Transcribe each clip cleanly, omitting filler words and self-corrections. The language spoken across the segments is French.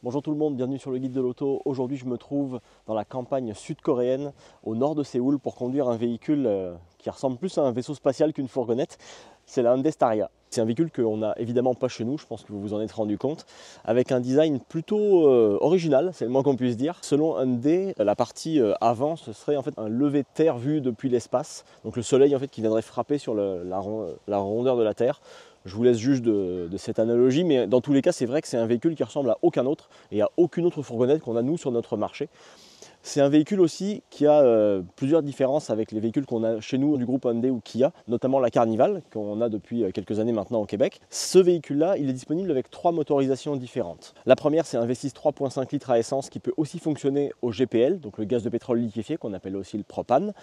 Bonjour tout le monde, bienvenue sur le guide de l'auto. Aujourd'hui je me trouve dans la campagne sud-coréenne au nord de Séoul pour conduire un véhicule qui ressemble plus à un vaisseau spatial qu'une fourgonnette. C'est la Hyundai Staria. C'est un véhicule qu'on n'a évidemment pas chez nous, je pense que vous vous en êtes rendu compte, avec un design plutôt original, c'est le moins qu'on puisse dire. Selon Hyundai, la partie avant, ce serait en fait un lever de terre vu depuis l'espace. Donc le soleil en fait qui viendrait frapper sur la rondeur de la Terre. Je vous laisse juge de cette analogie, mais dans tous les cas, c'est vrai que c'est un véhicule qui ressemble à aucun autre et à aucune autre fourgonnette qu'on a nous sur notre marché. C'est un véhicule aussi qui a plusieurs différences avec les véhicules qu'on a chez nous du groupe Hyundai ou Kia, notamment la Carnival qu'on a depuis quelques années maintenant au Québec. Ce véhicule-là, il est disponible avec 3 motorisations différentes. La première, c'est un V6 3.5 litres à essence qui peut aussi fonctionner au GPL, donc le gaz de pétrole liquéfié qu'on appelle aussi le propane,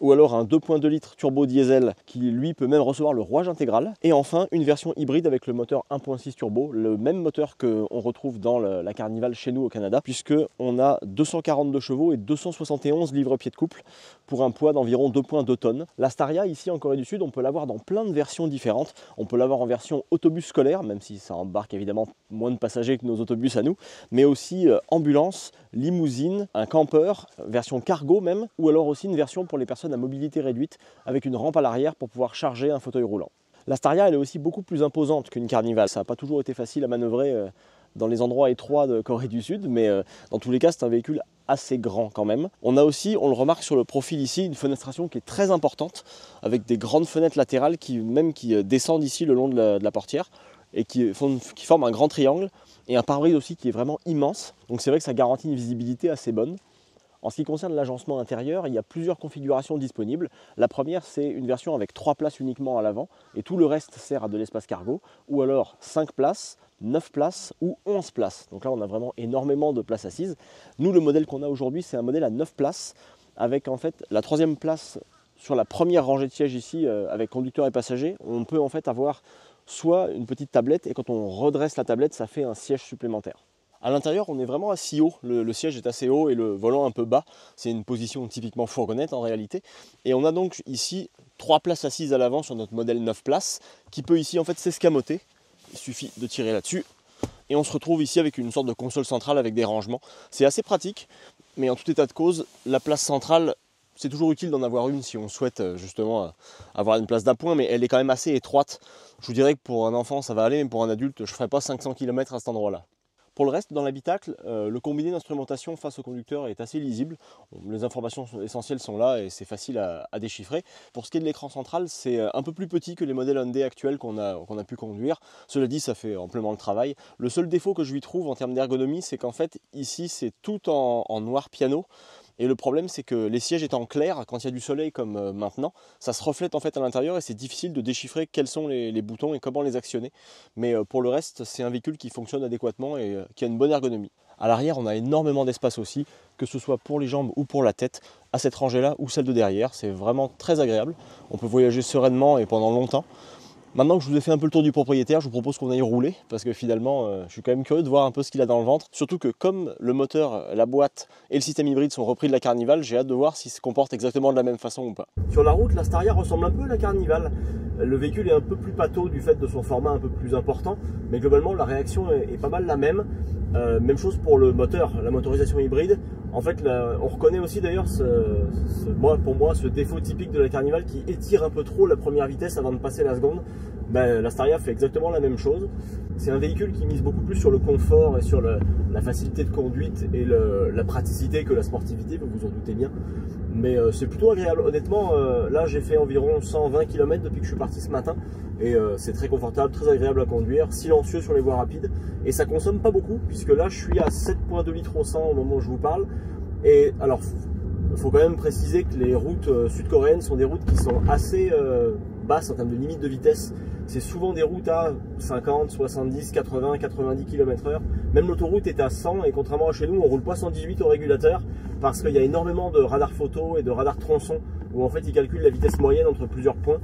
ou alors un 2.2 litres turbo diesel qui lui peut même recevoir le rouage intégral. Et enfin une version hybride avec le moteur 1.6 turbo, le même moteur qu'on retrouve dans la Carnival chez nous au Canada, puisque on a 242 chevaux et 271 livres-pieds de couple pour un poids d'environ 2,2 tonnes. La Staria ici en Corée du Sud, on peut l'avoir dans plein de versions différentes. On peut l'avoir en version autobus scolaire, même si ça embarque évidemment moins de passagers que nos autobus à nous, mais aussi ambulance, limousine, un camper, version cargo même, ou alors aussi une version pour les personnes à mobilité réduite avec une rampe à l'arrière pour pouvoir charger un fauteuil roulant. La Staria elle est aussi beaucoup plus imposante qu'une Carnival. Ça n'a pas toujours été facile à manœuvrer dans les endroits étroits de Corée du Sud, mais dans tous les cas c'est un véhicule assez grand quand même. On a aussi, on le remarque sur le profil ici, une fenestration qui est très importante avec des grandes fenêtres latérales qui descendent ici le long de la portière et qui forment un grand triangle et un pare-brise aussi qui est vraiment immense. Donc c'est vrai que ça garantit une visibilité assez bonne. En ce qui concerne l'agencement intérieur, il y a plusieurs configurations disponibles. La première, c'est une version avec 3 places uniquement à l'avant et tout le reste sert à de l'espace cargo, ou alors 5 places, 9 places ou 11 places. Donc là, on a vraiment énormément de places assises. Nous, le modèle qu'on a aujourd'hui, c'est un modèle à 9 places avec en fait la 3e place sur la première rangée de sièges ici avec conducteur et passager. On peut en fait avoir soit une petite tablette et quand on redresse la tablette, ça fait un siège supplémentaire. À l'intérieur, on est vraiment assis haut, le siège est assez haut et le volant un peu bas. C'est une position typiquement fourgonnette en réalité. Et on a donc ici 3 places assises à l'avant sur notre modèle 9 places qui peut ici en fait s'escamoter. Il suffit de tirer là-dessus et on se retrouve ici avec une sorte de console centrale avec des rangements. C'est assez pratique, mais en tout état de cause, la place centrale, c'est toujours utile d'en avoir une si on souhaite justement avoir une place d'appoint, mais elle est quand même assez étroite. Je vous dirais que pour un enfant ça va aller, mais pour un adulte, je ne ferai pas 500 km à cet endroit-là. Pour le reste, dans l'habitacle, le combiné d'instrumentation face au conducteur est assez lisible. Les informations essentielles sont là et c'est facile à déchiffrer. Pour ce qui est de l'écran central, c'est un peu plus petit que les modèles Hyundai actuels qu'on a pu conduire. Cela dit, ça fait amplement le travail. Le seul défaut que je lui trouve en termes d'ergonomie, c'est qu'en fait, ici, c'est tout en noir piano. Et le problème, c'est que les sièges étant clairs, quand il y a du soleil comme maintenant, ça se reflète en fait à l'intérieur et c'est difficile de déchiffrer quels sont les boutons et comment les actionner. Mais pour le reste, c'est un véhicule qui fonctionne adéquatement et qui a une bonne ergonomie. À l'arrière, on a énormément d'espace aussi, que ce soit pour les jambes ou pour la tête, à cette rangée-là ou celle de derrière. C'est vraiment très agréable. On peut voyager sereinement et pendant longtemps. Maintenant que je vous ai fait un peu le tour du propriétaire, je vous propose qu'on aille rouler parce que finalement, je suis quand même curieux de voir un peu ce qu'il a dans le ventre. Surtout que comme le moteur, la boîte et le système hybride sont repris de la Carnival, j'ai hâte de voir s'il se comporte exactement de la même façon ou pas. Sur la route, la Staria ressemble un peu à la Carnival. Le véhicule est un peu plus pâteau du fait de son format un peu plus important, mais globalement la réaction est pas mal la même. Même chose pour le moteur, la motorisation hybride. En fait, on reconnaît aussi d'ailleurs pour moi ce défaut typique de la Carnival qui étire un peu trop la première vitesse avant de passer la seconde. La Staria fait exactement la même chose. C'est un véhicule qui mise beaucoup plus sur le confort et sur la facilité de conduite et la praticité que la sportivité, vous vous en doutez bien. Mais c'est plutôt agréable. Honnêtement, là j'ai fait environ 120 km depuis que je suis parti ce matin. Et c'est très confortable, très agréable à conduire, silencieux sur les voies rapides. Et ça consomme pas beaucoup, puisque là je suis à 7,2 litres au 100 au moment où je vous parle. Et alors, il faut quand même préciser que les routes sud-coréennes sont des routes qui sont assez basses en termes de limite de vitesse. C'est souvent des routes à 50, 70, 80, 90 km/h. Même l'autoroute est à 100 et contrairement à chez nous, on ne roule pas 118 au régulateur parce qu'il y a énormément de radars photo et de radars tronçons où en fait ils calculent la vitesse moyenne entre plusieurs points.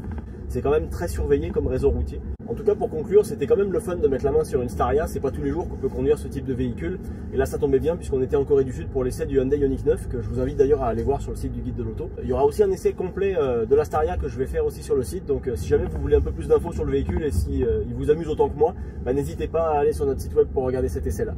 C'est quand même très surveillé comme réseau routier. En tout cas, pour conclure, c'était quand même le fun de mettre la main sur une Staria. C'est pas tous les jours qu'on peut conduire ce type de véhicule. Et là, ça tombait bien puisqu'on était en Corée du Sud pour l'essai du Hyundai Ioniq 9, que je vous invite d'ailleurs à aller voir sur le site du guide de l'auto. Il y aura aussi un essai complet de la Staria que je vais faire aussi sur le site. Donc si jamais vous voulez un peu plus d'infos sur le véhicule et si il vous amuse autant que moi, n'hésitez pas à aller sur notre site web pour regarder cet essai-là.